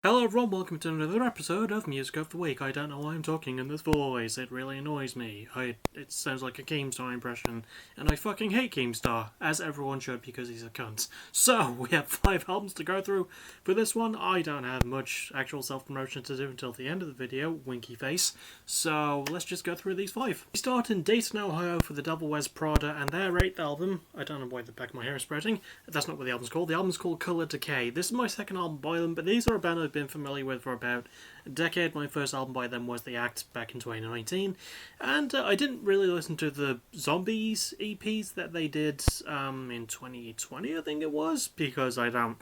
Hello everyone, welcome to another episode of Music of the Week. I don't know why I'm talking in this voice, it really annoys me. It sounds like a Keemstar impression, and I fucking hate Keemstar, as everyone should because he's a cunt. So, we have 5 albums to go through. For this one, I don't have much actual self-promotion to do until the end of the video, winky face, so let's just go through these 5. We start in Dayton, Ohio for the Devil Wears Prada and their 8th album. I don't know why the back of my hair is spreading, that's not what the album's called. The album's called Colour Decay. This is my second album by them, but these are a band I've been familiar with for about a decade. My first album by them was The Act back in 2019, and I didn't really listen to the Zombies EPs that they did in 2020, I think it was, because I don't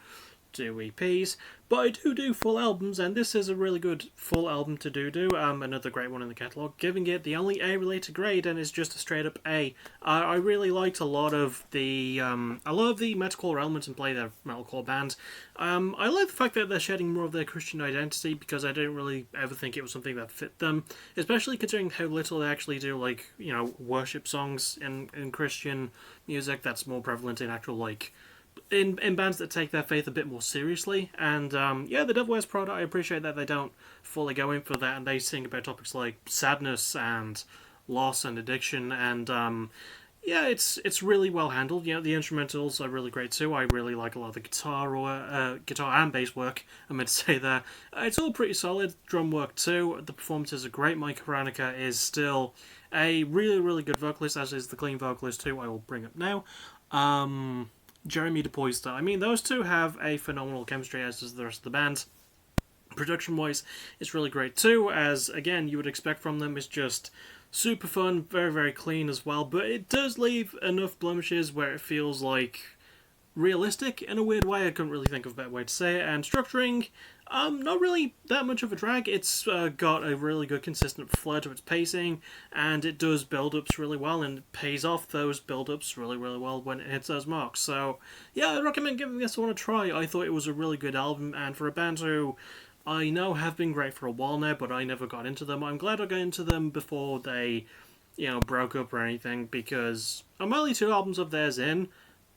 do EPs, but I do full albums, and this is a really good full album to do. Another great one in the catalogue, giving it the only A-related grade, and it's just a straight up A. I really liked a lot of the metalcore elements in Play Their Metalcore Band. I like the fact that they're shedding more of their Christian identity, because I didn't really ever think it was something that fit them, especially considering how little they actually do, like, you know, worship songs in Christian music. That's more prevalent in actual, like, in bands that take their faith a bit more seriously. And yeah, the Devil Wears Prada, I appreciate that they don't fully go in for that, and they sing about topics like sadness and loss and addiction, and yeah, it's really well handled. You know, the instrumentals are really great too. I really like a lot of the guitar and bass work, I meant to say there. It's all pretty solid. Drum work too. The performances are great. Mike Karanka is still a really good vocalist, as is the clean vocalist too, I will bring up now. Jeremy DePoyster. I mean, those two have a phenomenal chemistry, as does the rest of the band. Production-wise, it's really great too, as, again, you would expect from them. It's just super fun, very clean as well, but it does leave enough blemishes where it feels like realistic in a weird way. I couldn't really think of a better way to say it. And structuring, not really that much of a drag. It's got a really good consistent flow to its pacing, and it does build-ups really well, and it pays off those build-ups really well when it hits those marks. So yeah, I recommend giving this one a try. I thought it was a really good album, and for a band who I know have been great for a while now, but I never got into them, I'm glad I got into them before they, you know, broke up or anything, because I'm only 2 albums of theirs in,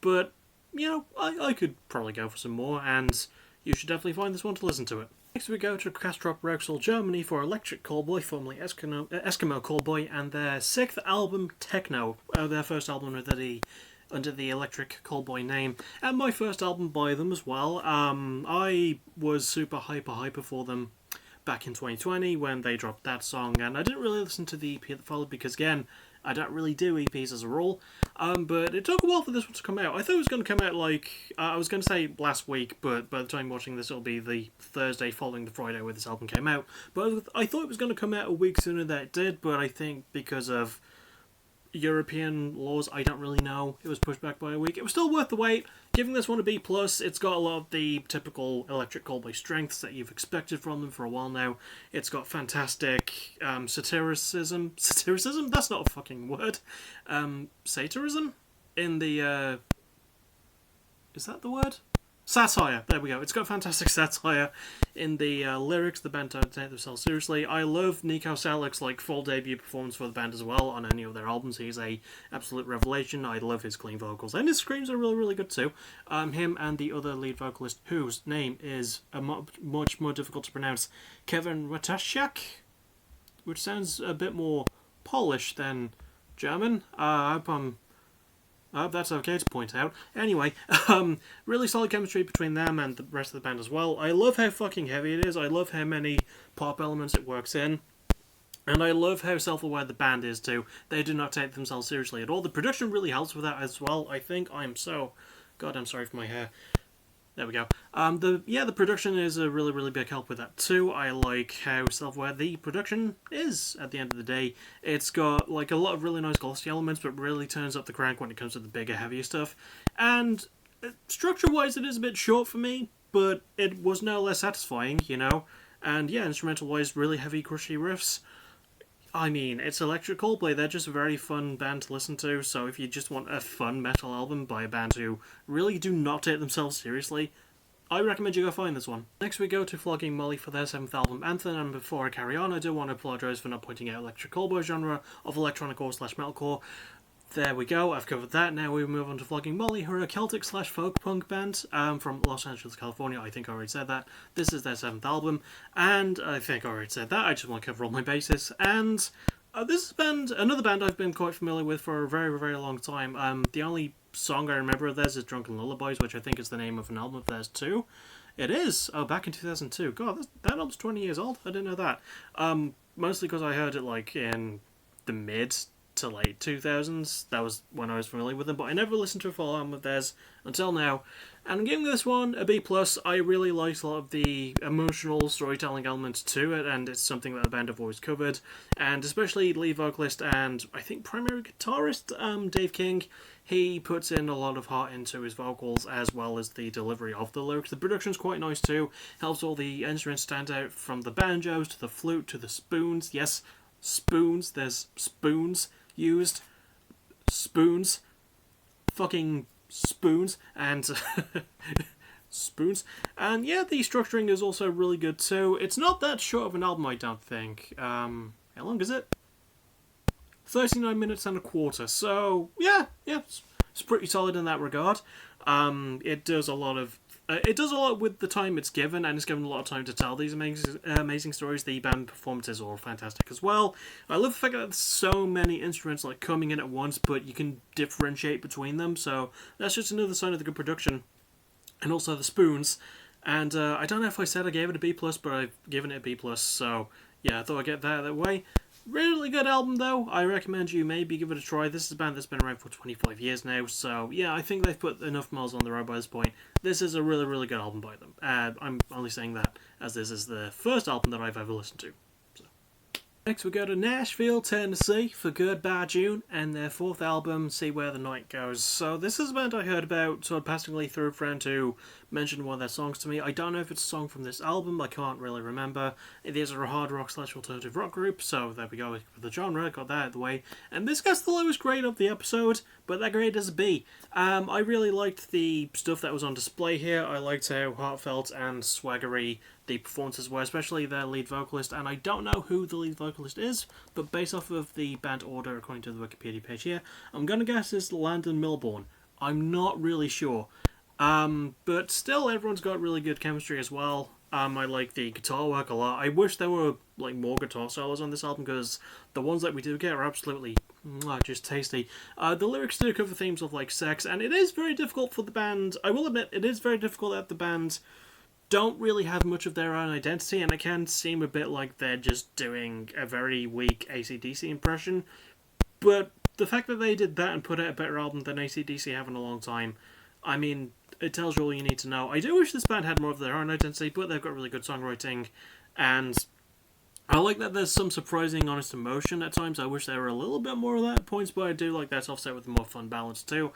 but you know, I could probably go for some more, and you should definitely find this one to listen to it. Next we go to Castrop Rauxel, Germany for Electric Callboy, formerly Eskimo Callboy, and their 6th album, Techno, their first album under the Electric Callboy name, and my first album by them as well. I was super hyper for them back in 2020 when they dropped that song, and I didn't really listen to the EP that followed because, again, I don't really do EPs as a rule, but it took a while for this one to come out. I thought it was going to come out, like, I was going to say last week, but by the time watching this, it'll be the Thursday following the Friday where this album came out. But I thought it was going to come out a week sooner than it did, but I think because of European laws, I don't really know, it was pushed back by a week. It was still worth the wait. Giving this one a B+, it's got a lot of the typical Electric Callboy strengths that you've expected from them for a while now. It's got fantastic satiricism? That's not a fucking word. Satirism? In the, is that the word? Satire, there we go. It's got fantastic satire in the lyrics. The band don't take themselves seriously. I love Nico Salik's full debut performance for the band as well on any of their albums. He's a absolute revelation. I love his clean vocals, and his screams are really good too. Him and the other lead vocalist, whose name is much more difficult to pronounce, Kevin Watashak, which sounds a bit more Polish than German. I hope that's okay to point out. Anyway, really solid chemistry between them and the rest of the band as well. I love how fucking heavy it is. I love how many pop elements it works in. And I love how self-aware the band is too. They do not take themselves seriously at all. The production really helps with that as well. I think I'm so goddamn sorry for my hair. There we go. The production is a really big help with that too. I like how self-aware the production is at the end of the day. It's got a lot of really nice glossy elements, but really turns up the crank when it comes to the bigger, heavier stuff. And structure-wise, it is a bit short for me, but it was no less satisfying, you know. And yeah, instrumental-wise, really heavy, crushy riffs. I mean, it's Electric Callboy. They're just a very fun band to listen to, so if you just want a fun metal album by a band who really do not take themselves seriously, I recommend you go find this one. Next we go to Flogging Molly for their 7th album, Anthem, and before I carry on, I do want to apologise for not pointing out Electric Callboy genre of electronic or /metalcore. there we go, I've covered that. Now we move on to Flogging Molly, who are a Celtic slash folk punk band from Los Angeles, California. I think I already said that. This is their 7th album, and I think I already said that. I just want to cover all my bases. And this is another band I've been quite familiar with for a very, very long time. The only song I remember of theirs is Drunken Lullabies, which I think is the name of an album of theirs too. It is. Oh, back in 2002. God, that album's 20 years old. I didn't know that. Mostly because I heard it like in the mid to late 2000s. That was when I was familiar with them, but I never listened to a full album of theirs until now. And I'm giving this one a B+. I really liked a lot of the emotional storytelling elements to it, and it's something that the band have always covered. And especially lead vocalist and I think primary guitarist Dave King, he puts in a lot of heart into his vocals as well as the delivery of the lyrics. The production's quite nice too, helps all the instruments stand out, from the banjos to the flute to the spoons. Yes, spoons, there's spoons used. Spoons. Fucking spoons. And spoons. And yeah, the structuring is also really good too. It's not that short of an album, I don't think. How long is it? 39 minutes and a quarter. So yeah, it's pretty solid in that regard. It does a lot with the time it's given, and it's given a lot of time to tell these amazing stories. The band performances are all fantastic as well. I love the fact that there's so many instruments like coming in at once, but you can differentiate between them. So that's just another sign of the good production, and also the spoons. And I don't know if I said I gave it a B+, but I've given it a B+. So yeah, I thought I'd get that way. Really good album though. I recommend you maybe give it a try. This is a band that's been around for 25 years now, so yeah, I think they've put enough miles on the road by this point. This is a really, really good album by them. I'm only saying that as this is the first album that I've ever listened to. So. Next we go to Nashville, Tennessee for Goodbye June and their 4th album, See Where the Night Goes. So this is a band I heard about sort of passingly through a friend who mentioned one of their songs to me. I don't know if it's a song from this album, I can't really remember. It is a hard rock slash alternative rock group, so there we go with the genre, got that out of the way. And this gets the lowest grade of the episode, but that grade is a B. I really liked the stuff that was on display here. I liked how heartfelt and swaggery the performances were, especially their lead vocalist, and I don't know who the lead vocalist is, but based off of the band order according to the Wikipedia page here, I'm gonna guess it's Landon Milbourne. I'm not really sure. But still, everyone's got really good chemistry as well. I like the guitar work a lot. I wish there were like more guitar solos on this album, because the ones that we do get are absolutely just tasty. The lyrics do cover themes of like sex, and it is very difficult for the band. I will admit, it is very difficult that the band don't really have much of their own identity, and it can seem a bit like they're just doing a very weak AC/DC impression. But the fact that they did that and put out a better album than AC/DC have in a long time, I mean, it tells you all you need to know. I do wish this band had more of their own identity, but they've got really good songwriting, and I like that there's some surprising honest emotion at times. I wish there were a little bit more of that at points, but I do like that offset with a more fun balance too.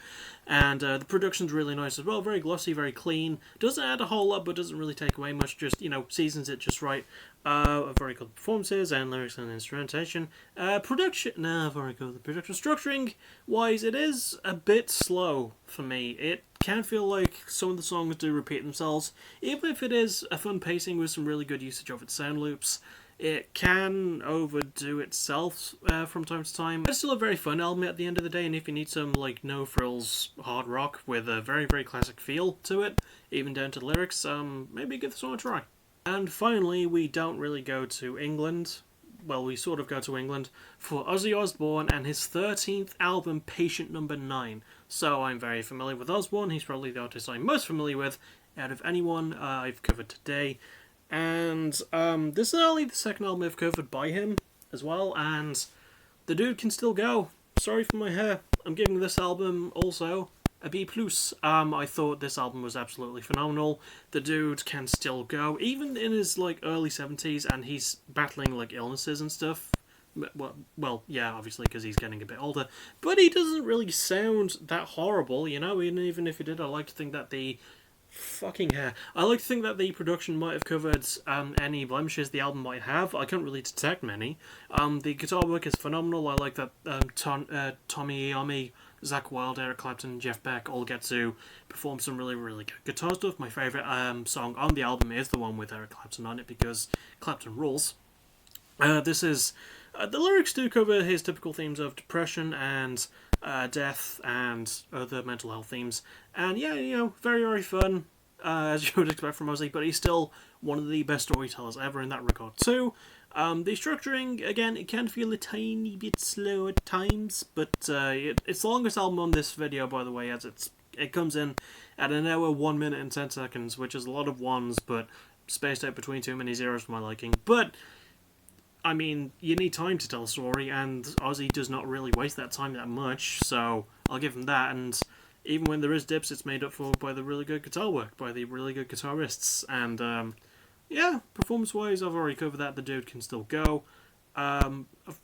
And the production's really nice as well, very glossy, very clean. Doesn't add a whole lot, but doesn't really take away much, just, seasons it just right. Very good performances and lyrics and instrumentation. Very good. The production structuring wise, it is a bit slow for me. It can feel like some of the songs do repeat themselves, even if it is a fun pacing with some really good usage of its sound loops. It can overdo itself from time to time. It's still a very fun album at the end of the day, and if you need some no-frills hard rock with a very, very classic feel to it, even down to the lyrics, maybe give this one a try. And finally, we don't really go to England. Well, we sort of go to England for Ozzy Osbourne and his 13th album, Patient Number 9. So I'm very familiar with Osbourne. He's probably the artist I'm most familiar with out of anyone I've covered today. And this is only the second album I've covered by him as well, and the dude can still go. Sorry for my hair. I'm giving this album also a B+. I thought this album was absolutely phenomenal. The dude can still go, even in his early 70s, and he's battling illnesses and stuff. Well, yeah, obviously because he's getting a bit older, but he doesn't really sound that horrible, even if he did. I like to think that the fucking hair. I like to think that the production might have covered any blemishes the album might have. I can't really detect many. The guitar work is phenomenal. I like that Tommy Iommi, Zakk Wylde, Eric Clapton, Jeff Beck all get to perform some really, really good guitar stuff. My favourite song on the album is the one with Eric Clapton on it, because Clapton rules. This is The lyrics do cover his typical themes of depression and death and other mental health themes. And yeah, very, very fun, as you would expect from Ozzy, but he's still one of the best storytellers ever in that regard too. The structuring, again, it can feel a tiny bit slow at times, but it's the longest album on this video, by the way, as it comes in at an hour, 1 minute and 10 seconds, which is a lot of ones, but spaced out between too many zeros for my liking. But, I mean, you need time to tell a story, and Ozzy does not really waste that time that much, so I'll give him that, and even when there is dips, it's made up for by the really good guitar work, by the really good guitarists, and yeah, performance-wise, I've already covered that. The dude can still go. I've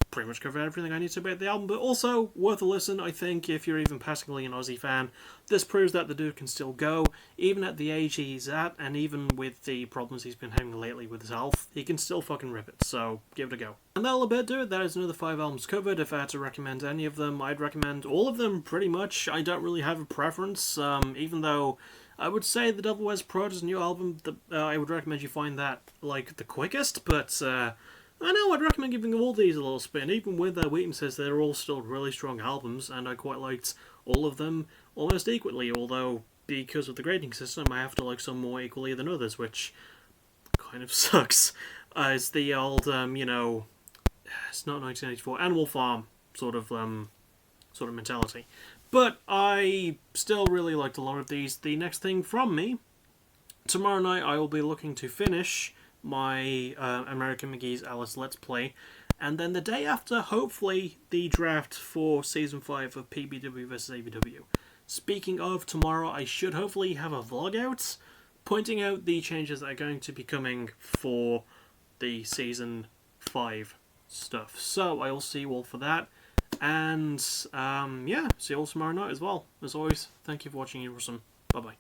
pretty much covered everything I need to about the album, but also worth a listen, I think, if you're even passingly an Ozzy fan. This proves that the dude can still go, even at the age he's at, and even with the problems he's been having lately with his health, he can still fucking rip it, so give it a go. And that'll about do it. That is another 5 albums covered. If I had to recommend any of them, I'd recommend all of them, pretty much. I don't really have a preference, even though I would say The Devil Wears Prada's new album, I would recommend you find that, like, the quickest, but I know I'd recommend giving all these a little spin. Even with their weaknesses, they're all still really strong albums, and I quite liked all of them almost equally, although because of the grading system, I have to like some more equally than others, which kind of sucks. It's the old, it's not 1984, Animal Farm sort of mentality. But I still really liked a lot of these. The next thing from me, tomorrow night I will be looking to finish my American McGee's Alice Let's Play, and then the day after, hopefully, the draft for Season 5 of PBW vs ABW. Speaking of tomorrow, I should hopefully have a vlog out, pointing out the changes that are going to be coming for the Season 5 stuff. So, I will see you all for that, and yeah, see you all tomorrow night as well. As always, thank you for watching, you're awesome. Bye-bye.